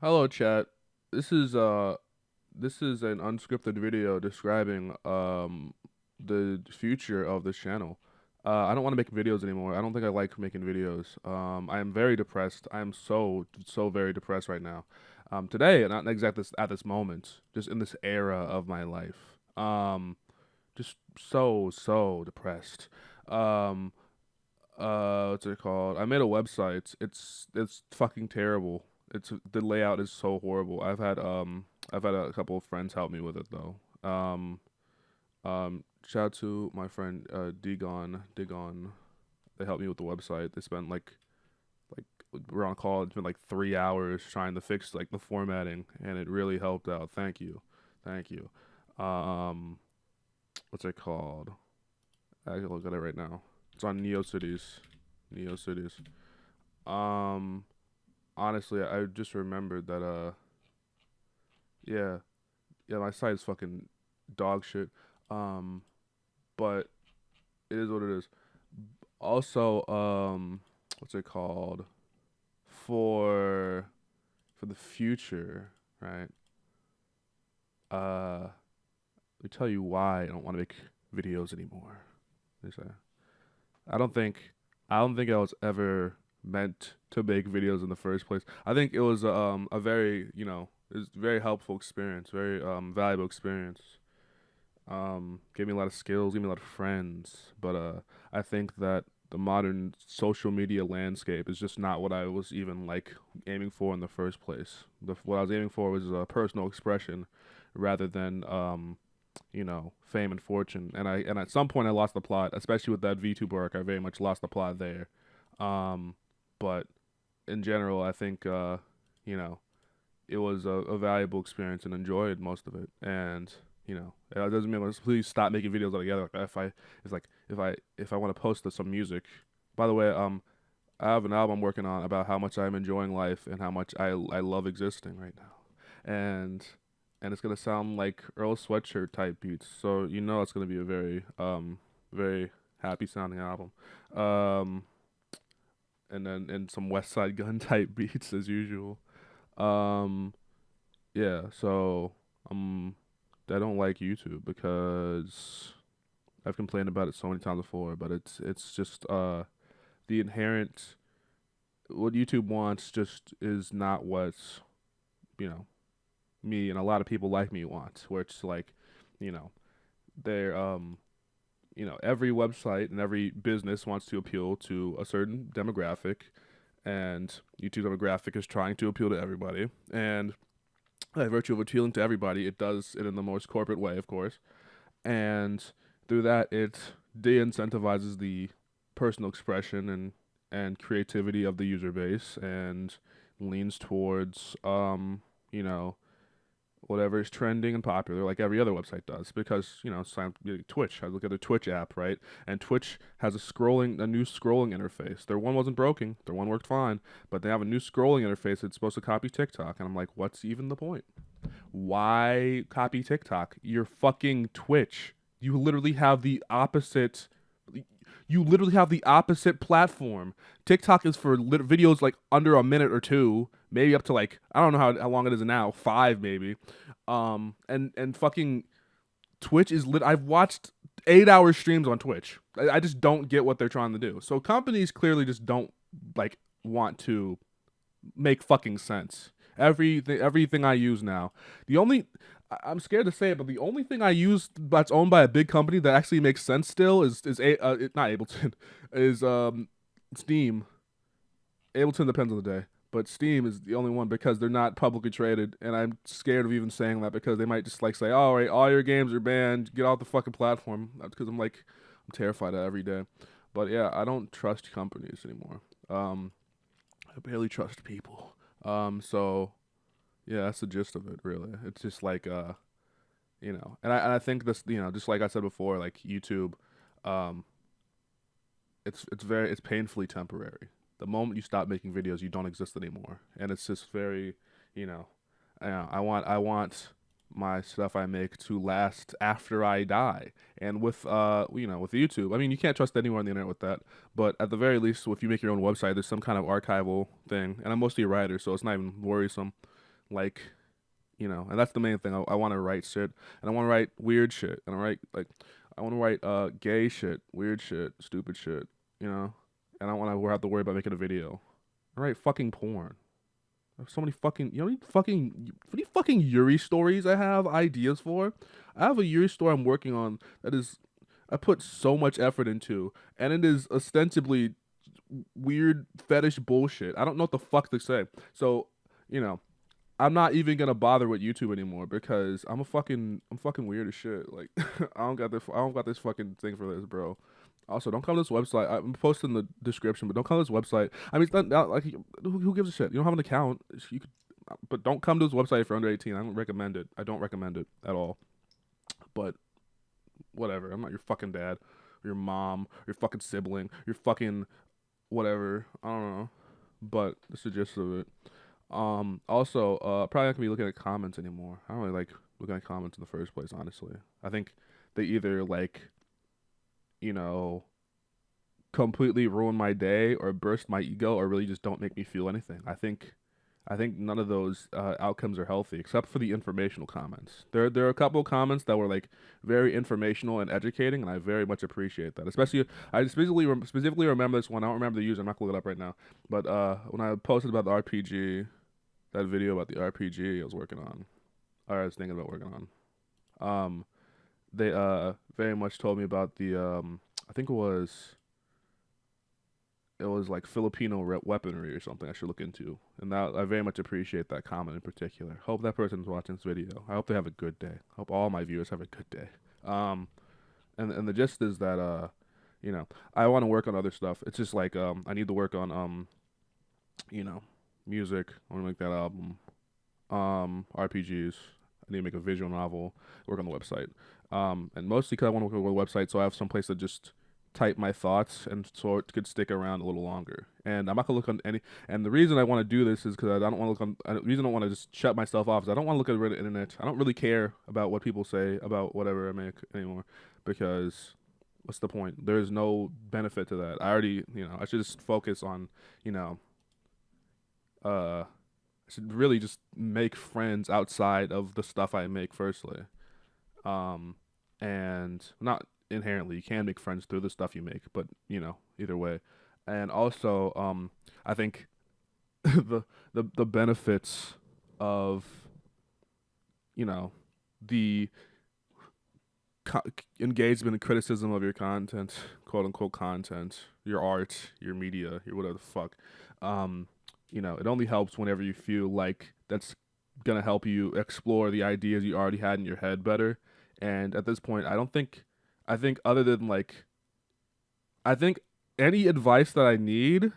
Hello, chat. This is uh this is an unscripted video describing the future of this channel. I don't want to make videos anymore. I don't think I like making videos. I am very depressed. I am so very depressed right now. Today, not exactly at this moment, just in this era of my life. Just so depressed. Um, what's it called? I made a website. It's fucking terrible. The layout is so horrible. I've had a couple of friends help me with it though. Shout out to my friend Digon. They helped me with the website. They spent like we're on call. It's been like 3 hours trying to fix like the formatting, and it really helped out. Thank you. Um, what's it called? I can look at it right now. It's on NeoCities. NeoCities. Um, honestly, I just remembered that yeah, yeah, my site is fucking dog shit. Um, but it is what it is. Also, what's it called? For for the future, right? Let me tell you why I don't want to make videos anymore. They say I don't think I don't think I was ever meant to make videos in the first place. I think it was a very, it was a very helpful experience, very valuable experience. Gave me a lot of skills, gave me a lot of friends, but I think that the modern social media landscape is just not what I was even like aiming for in the first place. What I was aiming for was personal expression rather than fame and fortune. And at some point I lost the plot, especially with that VTuber arc. I very much lost the plot there. Um, but in general, I think you know, it was a valuable experience and enjoyed most of it. And it doesn't mean let's please stop making videos altogether. Like if I want to post some music. By the way, I have an album I'm working on about how much I'm enjoying life and how much I love existing right now. And it's gonna sound like Earl Sweatshirt type beats. So it's gonna be a very happy sounding album. Um and some West Side Gun type beats as usual. Um yeah, so um I don't like YouTube because I've complained about it so many times before, but it's just the inherent what YouTube wants just is not what, you know, me and a lot of people like me want, where it's like, you know, they're every website and every business wants to appeal to a certain demographic, and YouTube demographic is trying to appeal to everybody. And by virtue of appealing to everybody, it does it in the most corporate way, of course. And through that, it de-incentivizes the personal expression and creativity of the user base, and leans towards you know whatever is trending and popular, like every other website does. Because Twitch. I look at the Twitch app, right? And Twitch has a new scrolling interface. Their one wasn't broken. Their one worked fine, but they have a new scrolling interface that's supposed to copy TikTok. And I'm like, what's even the point? Why copy TikTok? You're fucking Twitch. You literally have the opposite. You literally have the opposite platform. TikTok is for videos like under a minute or two, maybe up to like I don't know how long it is now, 5 maybe. And fucking Twitch is lit. I've watched 8 hour streams on Twitch. I just don't get what they're trying to do. So companies clearly just don't like want to make fucking sense. Everything I use now, the only I'm scared to say it, but the only thing I use that's owned by a big company that actually makes sense still not Ableton, is Steam. Ableton depends on the day, but Steam is the only one because they're not publicly traded, and I'm scared of even saying that because they might just like say, "All right, all your games are banned. Get off the fucking platform." Because I'm terrified of every day. But yeah, I don't trust companies anymore. I barely trust people. So yeah, that's the gist of it, really. It's just like and I think this, just like I said before, like YouTube, um, it's painfully temporary. The moment you stop making videos, you don't exist anymore, and it's just very, you know, I want my stuff I make to last after I die. And with YouTube, I mean, you can't trust anyone on the internet with that. But at the very least, if you make your own website, there's some kind of archival thing. And I'm mostly a writer, so it's not even worrisome. like, and that's the main thing. I want to write shit, and I want to write weird shit, and I want to write gay shit, weird shit, stupid shit, you know, and I want to have to worry about making a video. I write fucking porn. I have so many fucking, how many fucking Yuri stories I have ideas for. I have a Yuri story I'm working on that is I put so much effort into, and it is ostensibly weird fetish bullshit. I don't know what the fuck to say. So, you know, I'm not even gonna bother with YouTube anymore because I'm fucking weird as shit. Like I don't got this fucking thing for this, bro. Also, don't come to this website. I'm posting the description, but don't come to this website. I mean, it's not like who gives a shit? You don't have an account. You could, but don't come to this website if you're under 18. I don't recommend it. I don't recommend it at all. But whatever. I'm not your fucking dad, or your mom, or your fucking sibling, your fucking whatever. I don't know. But that's the gist of it. Also, probably not gonna be looking at comments anymore. I don't really like looking at comments in the first place, honestly. I think they either like, you know, completely ruin my day or burst my ego or really just don't make me feel anything. I think none of those outcomes are healthy except for the informational comments. There are a couple of comments that were like very informational and educating, and I very much appreciate that. Especially, I specifically remember this one. I don't remember the user. I'm not gonna look it up right now. But when I posted about the RPG, that video about the RPG I was working on, or I was thinking about working on, they very much told me about the I think it was like Filipino weaponry or something I should look into. And that I very much appreciate that comment in particular. Hope that person's watching this video. I hope they have a good day. Hope all my viewers have a good day. And the gist is that I want to work on other stuff. It's just like I need to work on you know, music. I want to make that album. RPGs. I need to make a visual novel. Work on the website. And mostly because I want to work on the website, so I have some place to just type my thoughts and so it could stick around a little longer. And I'm not gonna look on any. And the reason I want to do this is because I don't want to look on. The reason I don't want to just shut myself off is I don't want to look at the internet. I don't really care about what people say about whatever I make anymore, because what's the point? There's no benefit to that. I already, I should just focus on, you know, I should really just make friends outside of the stuff I make. Firstly, um, and not inherently you can make friends through the stuff you make, but either way. And also I think the benefits of you know the co- engagement and criticism of your content, quote unquote content, your art, your media, your whatever the fuck. um it only helps whenever you feel like that's gonna help you explore the ideas you already had in your head better. And at this point, I think other than like, I think any advice that I need,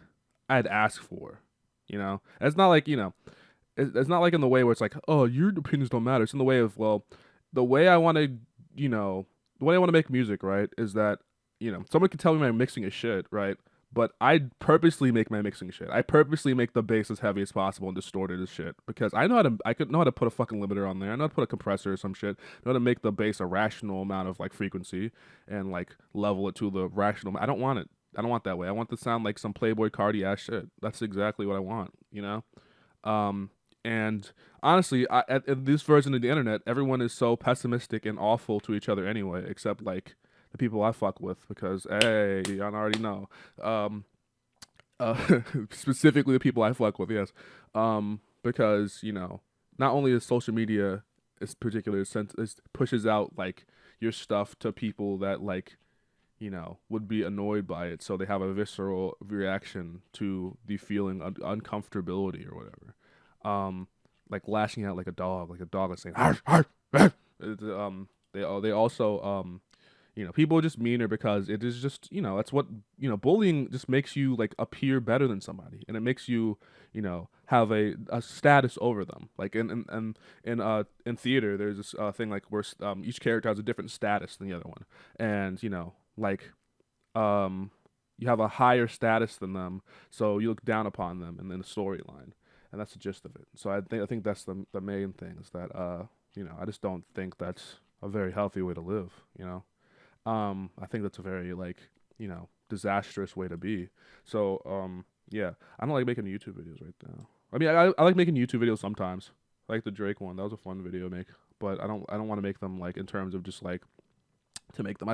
I'd ask for. It's not like it's not like in the way where it's like, oh, your opinions don't matter. It's in the way of, well, the way I want to, you know, the way I want to make music, right, is that someone can tell me my mixing is shit, right? But I purposely make my mixing shit. I purposely make the bass as heavy as possible and distorted as shit because I could know how to put a fucking limiter on there. I know how to put a compressor or some shit. I know how to make the bass a rational amount of like frequency and like level it to the rational. I don't want it. I don't want that way. I want to sound like some Playboy Cardi ass shit. That's exactly what I want. Um, and honestly, at this version of the internet, everyone is so pessimistic and awful to each other anyway, except like the people I fuck with, because hey, y'all already know. Um, Specifically the people I fuck with, yes. Because not only is social media, is particular sense, it pushes out like your stuff to people that like would be annoyed by it, so they have a visceral reaction to the feeling uncomfortability or whatever. Like lashing out like a dog is saying, "Arf, arf, arf." They also people are just meaner because it is just that's what bullying just makes you like appear better than somebody, and it makes you have a status over them. Like in theater, there's this thing like where each character has a different status than the other one, and like you have a higher status than them, so you look down upon them in the storyline, and that's the gist of it. So I think that's the main thing, is that I just don't think that's a very healthy way to live. I think that's a very like disastrous way to be. So yeah, I don't like making YouTube videos right now. I mean, I like making YouTube videos sometimes. I like the Drake one. That was a fun video to make. But I don't want to make them like in terms of just like to make them.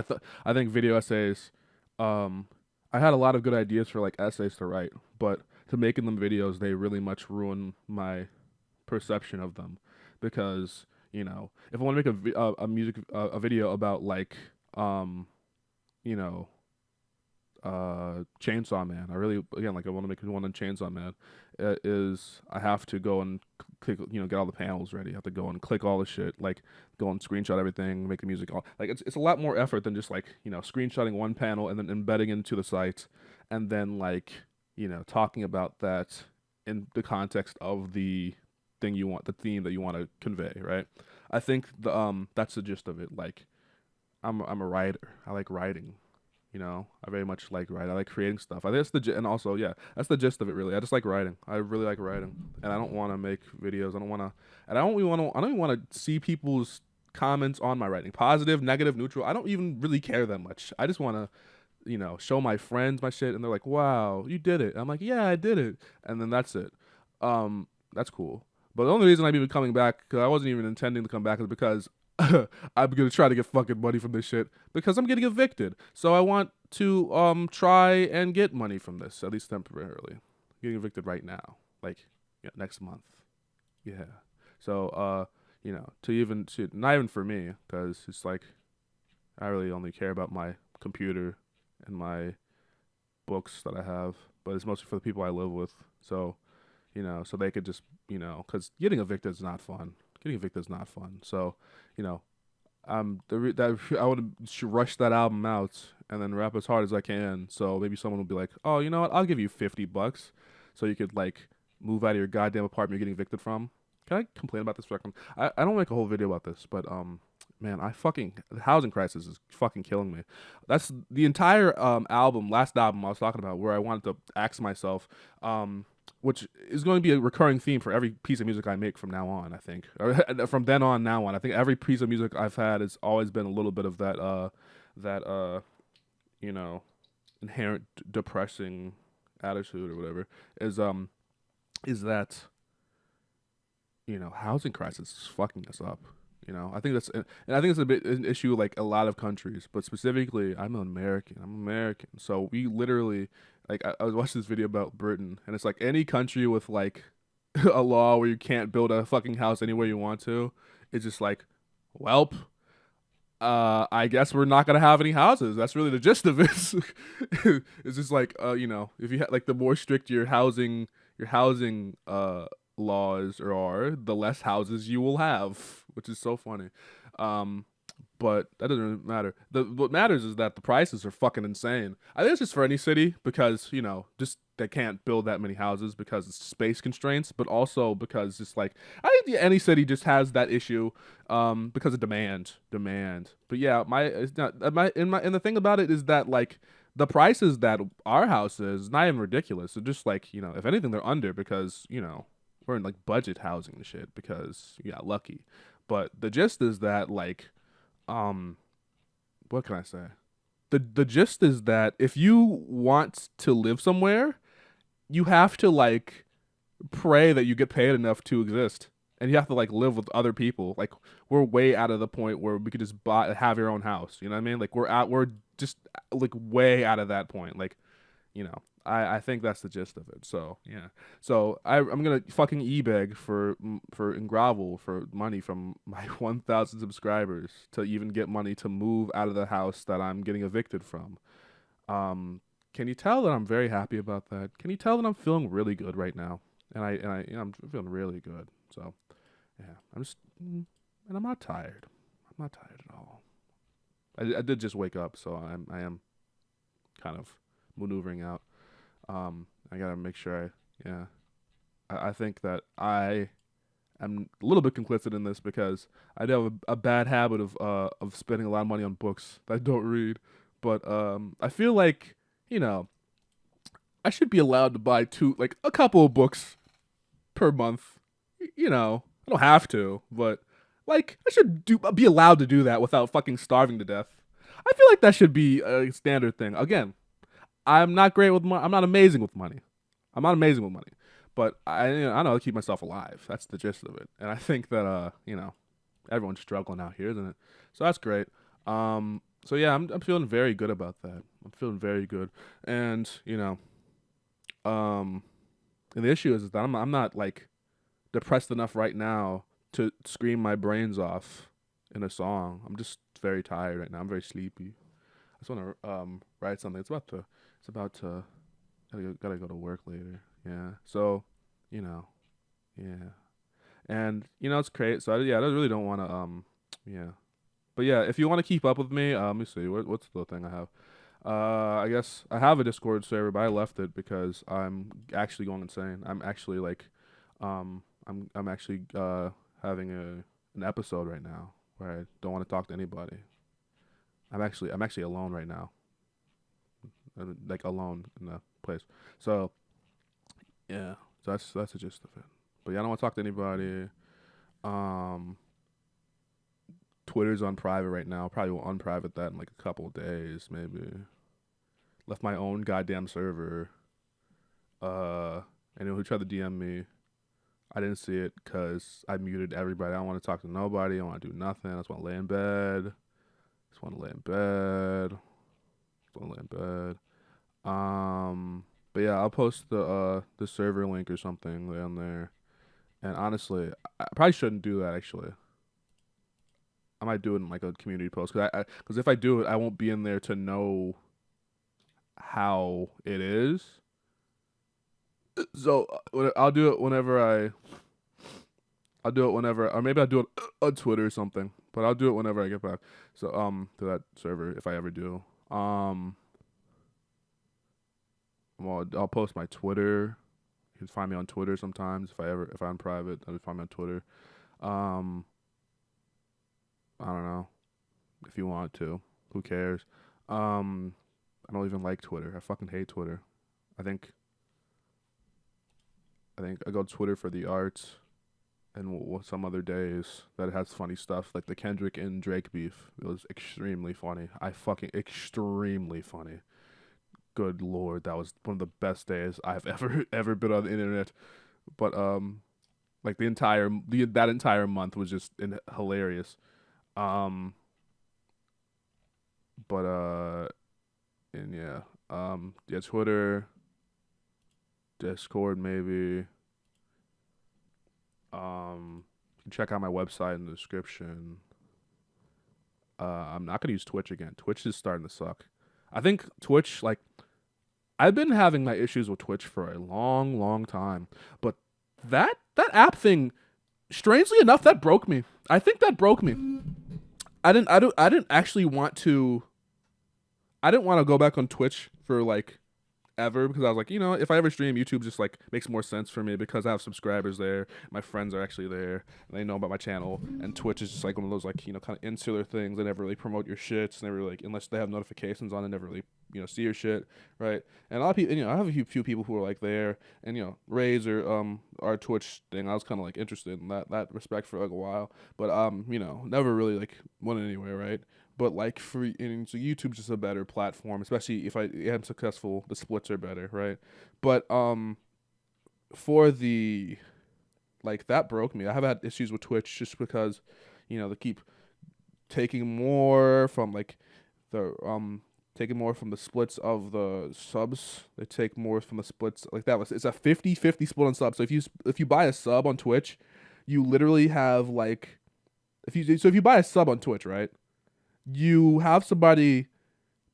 I think video essays. Um, I had a lot of good ideas for like essays to write, but to making them videos, they really much ruin my perception of them because if I want to make a music a video about like um you know Chainsaw Man. I really again like I want to make one on Chainsaw Man. Is I have to go and click, get all the panels ready. I have to go and click all the shit, like go and screenshot everything, make the music all like it's a lot more effort than just like screenshotting one panel and then embedding it into the site, and then like talking about that in the context of the the theme that you want to convey, right? I think that's the gist of it. Like I'm a writer. I like writing. I very much like writing. I like creating stuff. I think that's and also, yeah, that's the gist of it, really. I just like writing. I really like writing, and I don't want to make videos. I don't want to, and I don't even want to. I don't even want to see people's comments on my writing, positive, negative, neutral. I don't even really care that much. I just want to, show my friends my shit, and they're like, "Wow, you did it." I'm like, "Yeah, I did it," and then that's it. That's cool. But the only reason I'm even coming back, because I wasn't even intending to come back, is because I'm gonna try to get fucking money from this shit because I'm getting evicted. So I want to try and get money from this, at least temporarily. Getting evicted right now, like next month. Yeah. So not even for me, because it's like I really only care about my computer and my books that I have, but it's mostly for the people I live with. So so they could just because getting evicted is not fun. Getting evicted is not fun. So, that I want to rush that album out and then rap as hard as I can. So maybe someone will be like, "Oh, you know what? I'll give you $50, so you could like move out of your goddamn apartment you're getting evicted from." Can I complain about this for a second? I don't make a whole video about this, but man, the housing crisis is fucking killing me. That's the entire last album I was talking about, where I wanted to ask myself, which is going to be a recurring theme for every piece of music I make from now on, I think. Or from then on now on. I think every piece of music I've had has always been a little bit of that inherent depressing attitude or whatever. Is that housing crisis is fucking us up. I think and I think it's a bit an issue like a lot of countries, but specifically, I'm an American. I'm American, so we literally like I was watching this video about Britain, and it's like any country with like a law where you can't build a fucking house anywhere you want to. It's just like, welp, I guess we're not gonna have any houses. That's really the gist of it. It's just like if you like the more strict your housing laws are, the less houses you will have, which is so funny. But that doesn't really matter. What matters is that the prices are fucking insane. I think it's just for any city because just they can't build that many houses because it's space constraints, but also because it's like I think any city just has that issue because of demand. But yeah, it's not and the thing about it is that like the prices that our house is not even ridiculous. They're just like if anything they're under because we're in like budget housing and shit because we got lucky. But the gist is that like what can I say? The gist is that if you want to live somewhere, you have to like pray that you get paid enough to exist. And you have to like live with other people. Like we're way out of the point where we could just have your own house. You know what I mean? Like we're just like way out of that point. Like, I think that's the gist of it. So yeah. So I'm gonna fucking e-beg for and grovel for money from my 1,000 subscribers to even get money to move out of the house that I'm getting evicted from. Can you tell that I'm very happy about that? Can you tell that I'm feeling really good right now? And I'm feeling really good. So yeah, and I'm not tired. I'm not tired at all. I did just wake up, so I am kind of maneuvering out. I gotta make sure I think that I am a little bit complicit in this because I do have a bad habit of spending a lot of money on books that I don't read. But I feel like I should be allowed to buy a couple of books per month. I don't have to, but like I should be allowed to do that without fucking starving to death. I feel like that should be a standard thing. Again, I'm not great with money. I'm not amazing with money. I'm not amazing with money, But I know how to keep myself alive. That's the gist of it. And I think that everyone's struggling out here, isn't it? So that's great. So yeah, I'm feeling very good about that. I'm feeling very good. And, um and the issue is that I'm not like depressed enough right now to scream my brains off in a song. I'm just very tired right now. I'm very sleepy. I just want to write something. It's about to gotta go to work later. Yeah. So, you know, yeah. And it's great. So I really don't want to yeah. But yeah, if you want to keep up with me, let me see. What's the thing I have? I guess I have a Discord server, but I left it because I'm actually going insane. I'm actually like, I'm actually having an episode right now where I don't want to talk to anybody. I'm actually alone right now. I'm, like alone in the place. So yeah, so that's the gist of it. But yeah, I don't want to talk to anybody. Um, Twitter's on private right now. Probably will unprivate that in like a couple of days, maybe. Left my own goddamn server. Anyone who tried to DM me, I didn't see it because I muted everybody. I don't want to talk to nobody. I don't want to do nothing. I just want to lay in bed. Just want to lay in bed. Just want to lay in bed. But yeah, I'll post the server link or something down there. And honestly, I probably shouldn't do that actually. I might do it in like a community post because if I do it, I won't be in there to know how it is. So I'll do it whenever I'll do it whenever, or maybe I'll do it on Twitter or something. But I'll do it whenever I get back. So to that server if I ever do. Well, I'll post my Twitter. You can find me on Twitter sometimes if I'm private. I'll find me on Twitter. Um, I don't know if you want to. Who cares? I don't even like Twitter. I fucking hate Twitter. I think I go to Twitter for the arts and some other days that it has funny stuff like the Kendrick and Drake beef. It was extremely funny. I fucking extremely funny. Good lord, that was one of the best days I've ever been on the internet. But like that entire month was just hilarious. Um, but and yeah, yeah, Twitter, Discord maybe. You can check out my website in the description. I'm not gonna use Twitch again. Twitch is starting to suck. I think Twitch, like, I've been having my issues with Twitch for a long, long time, but that app thing, strangely enough, that broke me. I think that broke me. I didn't actually want to. I didn't want to go back on Twitch for like ever because I was like, if I ever stream, YouTube just like makes more sense for me because I have subscribers there. My friends are actually there and they know about my channel. And Twitch is just like one of those like, kind of insular things. They never really promote your shits. Never like, unless they have notifications on, they never really, see your shit. Right. And a lot of people, I have a few people who are like there and, Razor, our Twitch thing, I was kind of like interested in that respect for like a while, but, never really like went anywhere. Right. But like so YouTube's just a better platform, especially if I am successful. The splits are better, right? But for the like that broke me. I have had issues with Twitch just because, they keep taking more from like the taking more from the splits of the subs. They take more from the splits like that. It's a 50-50 split on subs. So if you buy a sub on Twitch, you literally have like if you buy a sub on Twitch, right? You have somebody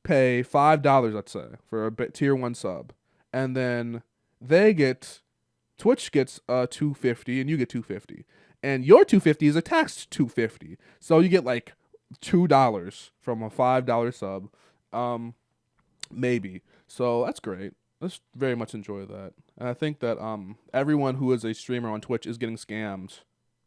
pay $5, let's say, for a tier 1 sub, and then Twitch gets $2.50 and you get $2.50, and your $2.50 is a taxed $2.50, so you get like $2 from a $5 sub, maybe. So that's great. Let's very much enjoy that, and I think that everyone who is a streamer on Twitch is getting scammed,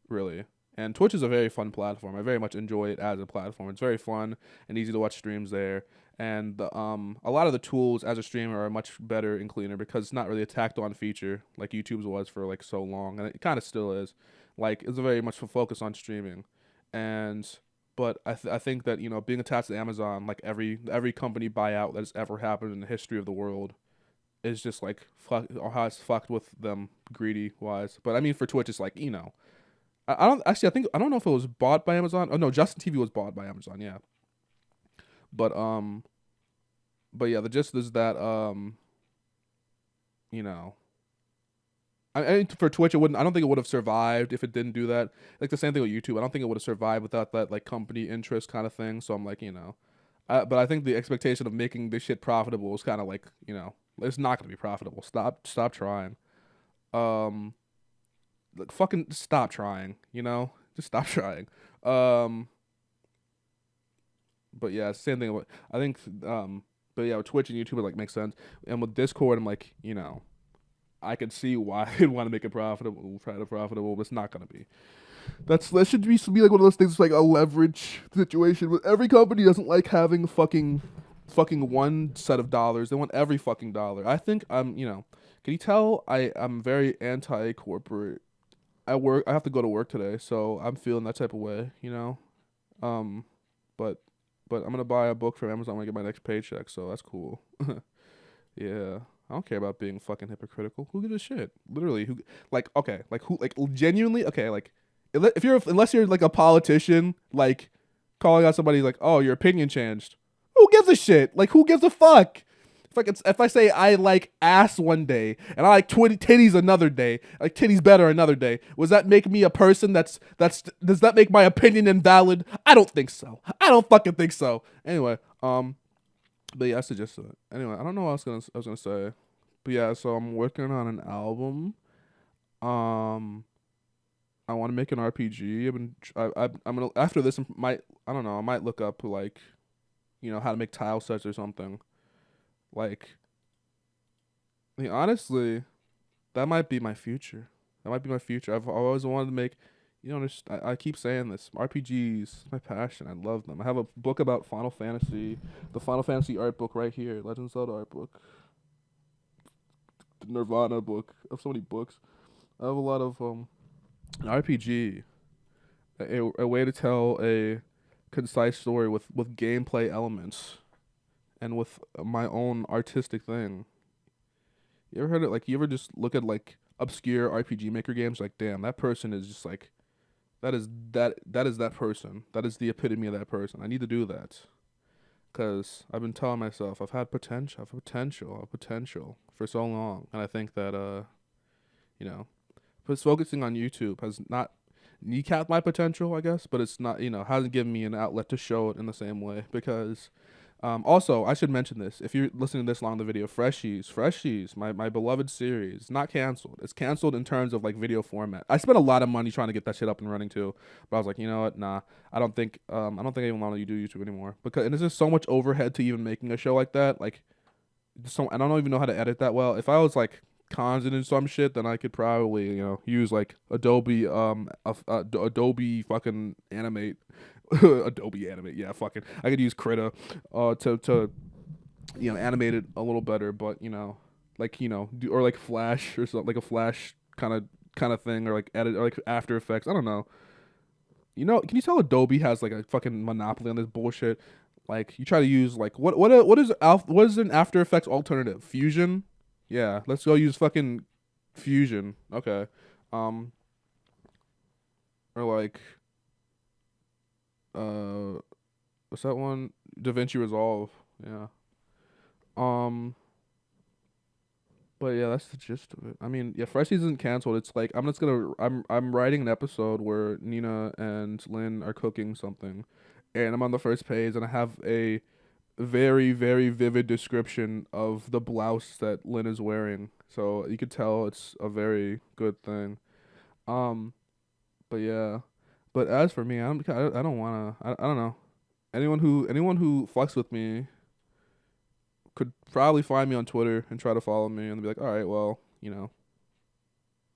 really. And Twitch is a very fun platform. I very much enjoy it as a platform. It's very fun and easy to watch streams there. And a lot of the tools as a streamer are much better and cleaner because it's not really a tacked on feature like YouTube's was for like so long, and it kind of still is. Like it's very much a focus on streaming, but I think that being attached to Amazon, like every company buyout that has ever happened in the history of the world, is just like fuck, or how it's fucked with them greedy wise. But I mean, for Twitch, it's like, I don't actually. I don't know if it was bought by Amazon. Oh no, Justin TV was bought by Amazon. Yeah, but but yeah, the gist is that you know, I mean, for Twitch, it wouldn't. I don't think it would have survived if it didn't do that. Like the same thing with YouTube. I don't think it would have survived without that like company interest kind of thing. So I'm like, but I think the expectation of making this shit profitable was kind of like, it's not gonna be profitable. Stop trying. Um, like, fucking stop trying. Just stop trying. Um, but yeah, same thing. I think but yeah, with Twitch and YouTube, it like makes sense. And with Discord, I'm like, I could see why they'd want to make it profitable, try to profitable, but it's not gonna be. That should be like one of those things, like a leverage situation. But every company doesn't like having fucking one set of dollars. They want every fucking dollar. I think can you tell I'm very anti corporate. I have to go to work today, so I'm feeling that type of way. Um, but I'm gonna buy a book from Amazon when I get my next paycheck, so that's cool. Yeah. I don't care about being fucking hypocritical. Who gives a shit? Literally, who like okay, like who like genuinely okay, like unless you're like a politician, like calling out somebody like, "Oh, your opinion changed." Who gives a shit? Like who gives a fuck? If I say I like ass one day and I like titties another day, like titties better another day, was that make me a person does that make my opinion invalid? I don't think so. I don't fucking think so. Anyway, but yeah, I suggested it. Anyway, I don't know what I was gonna say, but yeah. So I'm working on an album. Um, I want to make an RPG. I'm gonna after this I don't know. I might look up like, how to make tile sets or something. Like, I mean, honestly, that might be my future. That might be my future. I've always wanted to make. I keep saying this. RPGs, my passion. I love them. I have a book about Final Fantasy, the Final Fantasy art book right here, Legend of Zelda art book, the Nirvana book. I have so many books. I have a lot of an RPG, a way to tell a concise story with gameplay elements, and with my own artistic thing. You ever heard it? Like, you ever just look at like obscure RPG Maker games? Like, damn, that person is just like. That is that person. That is the epitome of that person. I need to do that. Cause I've been telling myself I've had potential, potential for so long, and I think that but focusing on YouTube has not kneecapped my potential, I guess, but it's not hasn't given me an outlet to show it in the same way because. Also, I should mention this. If you're listening this long in the video, Freshies, my beloved series, not canceled. It's canceled in terms of like video format. I spent a lot of money trying to get that shit up and running too, but I was like, you know what? Nah, I don't think I even want to do YouTube anymore and there's just so much overhead to even making a show like that. Like, I don't even know how to edit that well. If I was like constant in some shit, then I could probably use like Adobe Adobe fucking Animate. Adobe Animate, yeah, fucking. I could use Krita, to animate it a little better, but like do or like Flash or something, like a Flash kind of thing, or like edit or like After Effects. I don't know. Can you tell Adobe has like a fucking monopoly on this bullshit? Like you try to use like what is an After Effects alternative? Fusion? Yeah, let's go use fucking Fusion. Okay. Um or like what's that one? DaVinci Resolve. Yeah. Um but yeah, that's the gist of it. I mean, yeah, Fresh Season's canceled. It's like I'm writing an episode where Nina and Lynn are cooking something, and I'm on the first page and I have a very, very vivid description of the blouse that Lynn is wearing. So you could tell it's a very good thing. Um but yeah. But as for me, I don't wanna I don't know. Anyone who fucks with me could probably find me on Twitter and try to follow me and be like, all right, well,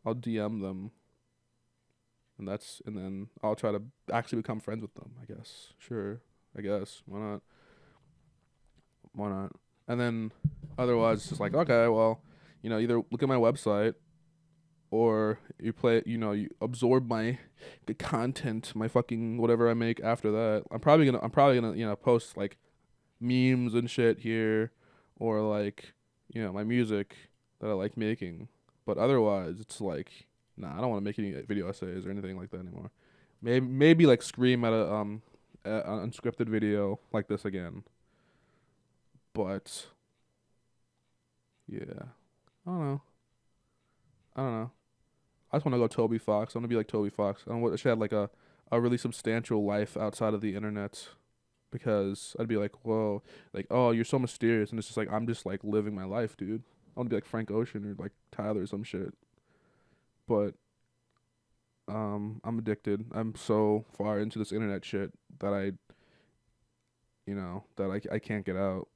I'll DM them, and then I'll try to actually become friends with them. I guess, sure, I guess, why not? And then otherwise, it's just like, okay, well, either look at my website or you absorb the content, my fucking whatever I make after that. I'm probably gonna post like memes and shit here, or like my music that I like making. But otherwise, it's like, nah, I don't want to make any video essays or anything like that anymore. Maybe like scream at an unscripted video like this again. But yeah, I don't know. I don't know. I just want to go Toby Fox. I want to be like Toby Fox. I want to have like a really substantial life outside of the internet, because I'd be like, whoa, like, oh, you're so mysterious, and it's just like I'm just like living my life, dude. I want to be like Frank Ocean or like Tyler or some shit. But I'm addicted. I'm so far into this internet shit that I can't get out.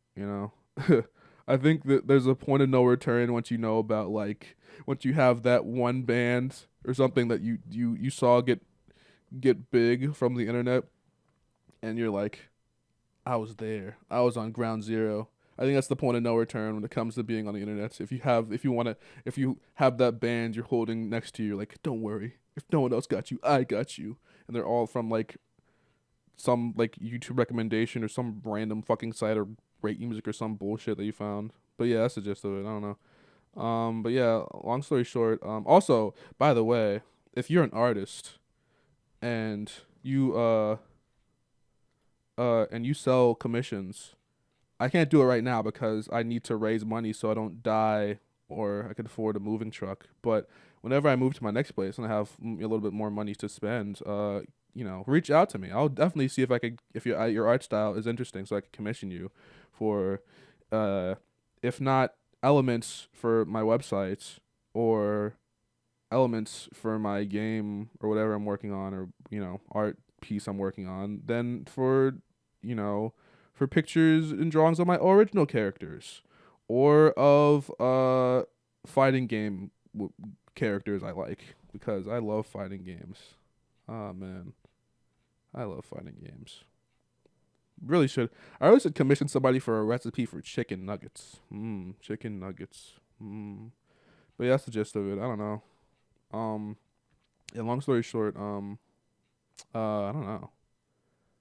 I think that there's a point of no return once you know about like once you have that one band or something that you saw get big from the internet, and you're like, I was there. I was on ground zero. I think that's the point of no return when it comes to being on the internet. If you have that band you're holding next to you, like, don't worry. If no one else got you, I got you. And they're all from like some like YouTube recommendation or some random fucking site or rate music or some bullshit that you found. But yeah, that's the gist of it. I don't know. But yeah, long story short, also, by the way, if you're an artist and you sell commissions, I can't do it right now because I need to raise money so I don't die or I can afford a moving truck. But whenever I move to my next place and I have a little bit more money to spend, reach out to me. I'll definitely see if I could, if your art style is interesting, so I could commission you for, uh, if not elements for my website or elements for my game or whatever I'm working on, or art piece I'm working on, then you know for pictures and drawings of my original characters or of fighting game characters I like, because I love fighting games. Oh man, I love fighting games. Really should. I always should commission somebody for a recipe for chicken nuggets. Chicken nuggets. But yeah, that's the gist of it. I don't know. Um, yeah. Long story short, I don't know.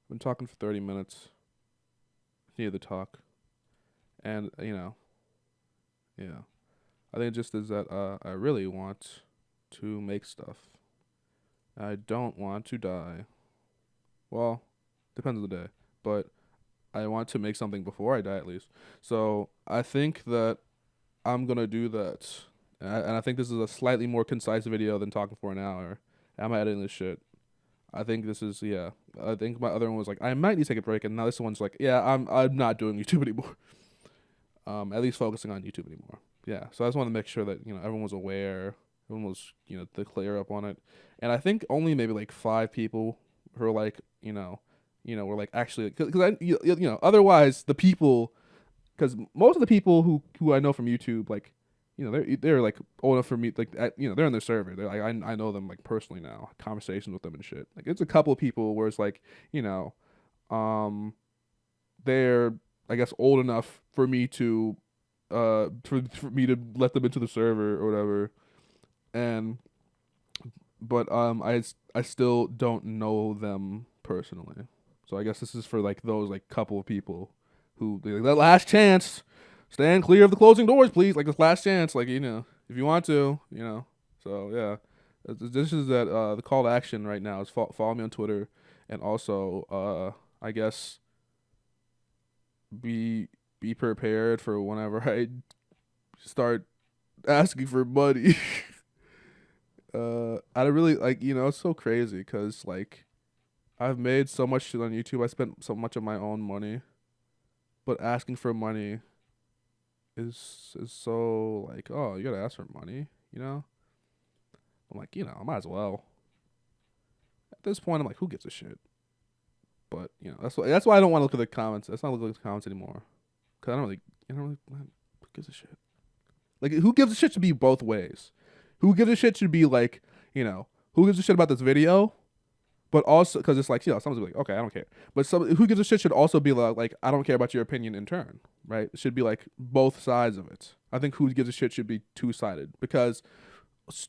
I've been talking for 30 minutes. Near the talk, and yeah. I think it just is that I really want to make stuff. I don't want to die. Well, depends on the day, but I want to make something before I die at least. So I think that I'm gonna do that, and I think this is a slightly more concise video than talking for an hour. I'm editing this shit. I think this is, yeah. I think my other one was like, I might need to take a break, and now this one's like, yeah, I'm not doing YouTube anymore. At least focusing on YouTube anymore. Yeah. So I just want to make sure that everyone was aware, everyone was to clear up on it, and I think only maybe like 5 people who are like were like actually, because otherwise the people, because most of the people who I know from YouTube, like they're like old enough for me, like they're in their server, they're like I know them like personally now, conversations with them and shit. Like it's a couple of people where it's like um they're, I guess, old enough for me to for me to let them into the server or whatever, and but I still don't know them personally, so I guess this is for like those like couple of people who like, that last chance. Stand clear of the closing doors, please. Like this last chance, like if you want to, So yeah, this is that the call to action right now is follow me on Twitter, and also I guess be prepared for whenever I start asking for money. I really like it's so crazy because like I've made so much shit on YouTube. I spent so much of my own money, but asking for money is so like, oh, you gotta ask for money, I'm like, I might as well. At this point, I'm like, who gives a shit? But that's why I don't want to look at the comments. That's not look at the comments anymore, cause I don't really who gives a shit. Like, who gives a shit should be both ways. Who gives a shit should be like, who gives a shit about this video, but also because it's like, someone's like, okay, I don't care. But who gives a shit should also be like, I don't care about your opinion in turn, right? It should be like both sides of it. I think who gives a shit should be two-sided, because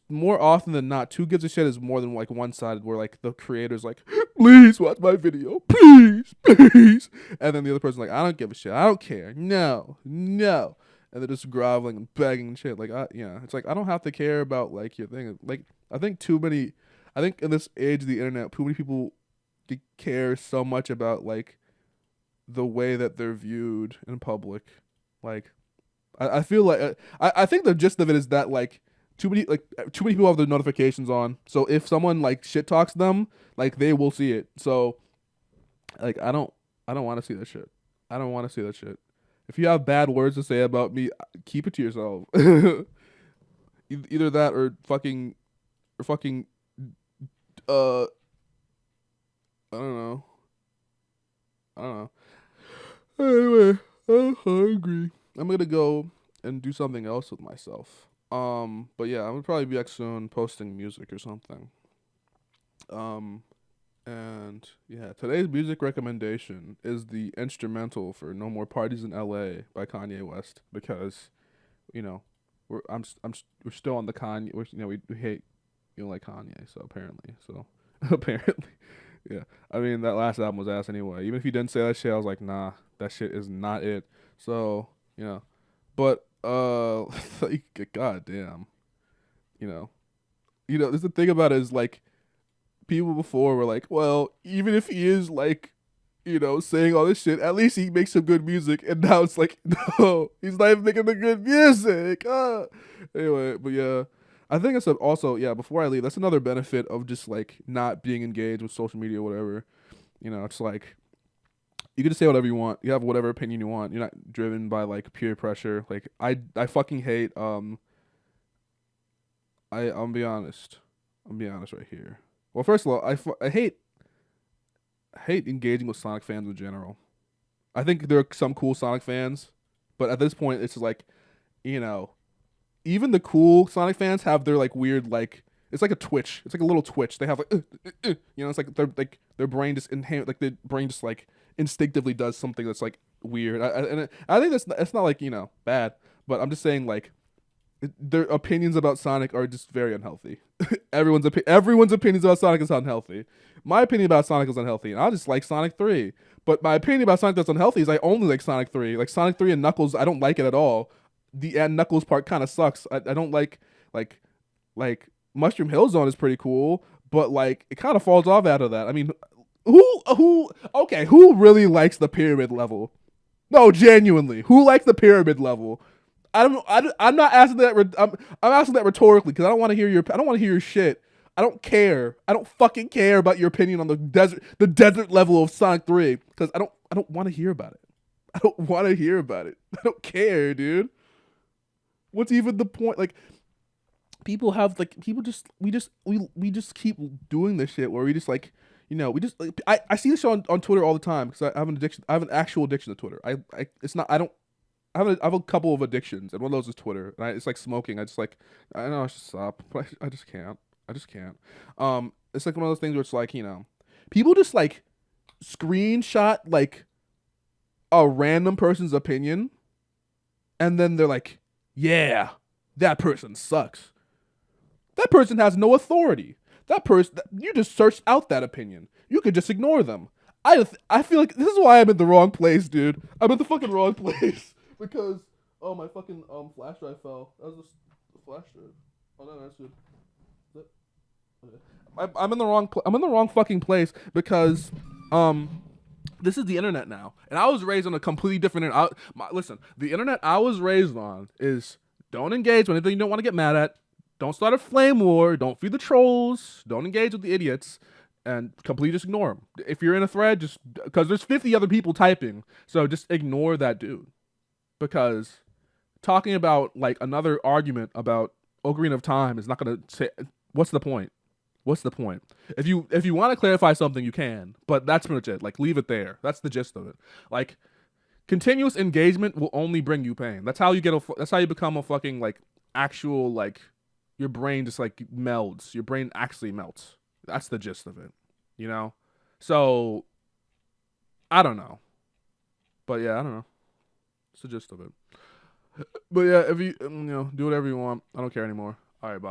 more often than not, who gives a shit is more than like one-sided, where like the creator's like, please watch my video, please, please, and then the other person's like, I don't give a shit, I don't care, no, no. and they're just groveling and begging and shit. Like, yeah, it's like I don't have to care about like your thing. Like, I think too many. I think in this age of the internet, too many people care so much about like the way that they're viewed in public. Like, I feel like I think the gist of it is that like too many people have their notifications on. So if someone like shit talks them, like they will see it. So like I don't want to see that shit. I don't want to see that shit. If you have bad words to say about me, keep it to yourself. Either that or fucking I don't know. I don't know. Anyway, I'm hungry. I'm gonna go and do something else with myself. But yeah, I'm gonna probably be back soon posting music or something. Um, and yeah, today's music recommendation is the instrumental for "No More Parties in L.A." by Kanye West because you know we're still on the Kanye. We hate you don't like Kanye, so apparently, yeah. I mean that last album was ass anyway. Even if you didn't say that shit, I was like, nah, that shit is not it. So you know, but like, goddamn, you know, there's the thing about it is like people before were like, well, even if he is like, saying all this shit, at least he makes some good music. And now it's like, no, he's not even making the good music. Anyway, but yeah, I think it's also, yeah, before I leave, that's another benefit of just like not being engaged with social media or whatever. It's like you can just say whatever you want. You have whatever opinion you want. You're not driven by like peer pressure. Like I fucking hate I'll be honest. I'll be honest right here. Well, first of all, I hate engaging with Sonic fans in general. I think there are some cool Sonic fans, but at this point, it's like, you know, even the cool Sonic fans have their like weird like it's like a twitch. It's like a little twitch. They have like, it's like their brain just like the brain just like instinctively does something that's like weird. I think that's not like bad, but I'm just saying like their opinions about Sonic are just very unhealthy. Everyone's opinions about Sonic is unhealthy. My opinion about Sonic is unhealthy, and I just like Sonic 3. But my opinion about Sonic that's unhealthy is I only like Sonic 3. Like Sonic 3 and Knuckles, I don't like it at all. The and Knuckles part kind of sucks. I don't like like Mushroom Hill Zone is pretty cool, but like it kind of falls off out of that. I mean, who really likes the pyramid level? No, genuinely, who likes the pyramid level? I'm not asking that. I'm asking that rhetorically because I don't want to hear your. I don't want to hear your shit. I don't care. I don't fucking care about your opinion on the desert level of Sonic 3 because I don't want to hear about it. I don't want to hear about it. I don't care, dude. What's even the point? Like people have like people just we just keep doing this shit where we just like we just like, I see this show on Twitter all the time because I have an addiction. I have an actual addiction to Twitter. I it's not I don't I have a couple of addictions, and one of those is Twitter. And it's like smoking. I know I should stop, but I just can't. I just can't. It's like one of those things where it's like people just like screenshot like a random person's opinion, and then they're like, "Yeah, that person sucks. That person has no authority. That person, you just searched out that opinion. You could just ignore them." I feel like this is why I'm in the wrong place, dude. I'm in the fucking wrong place. Because my fucking flash drive fell. That was the flash drive. Oh no, that's good. Okay. I'm in the wrong. I'm in the wrong fucking place because this is the internet now, and I was raised on a completely different. Listen, the internet I was raised on is don't engage with anything you don't want to get mad at. Don't start a flame war. Don't feed the trolls. Don't engage with the idiots. And completely just ignore them. If you're in a thread, just because there's 50 other people typing, so just ignore that dude. Because talking about like another argument about Ocarina of Time is not gonna say what's the point? What's the point? If you want to clarify something, you can, but that's pretty much it. Like leave it there. That's the gist of it. Like continuous engagement will only bring you pain. That's how you that's how you become a fucking like actual like your brain just like melds. Your brain actually melts. That's the gist of it. So I don't know. But yeah, I don't know. It's the gist of it. But yeah, if you do whatever you want. I don't care anymore. All right, bye.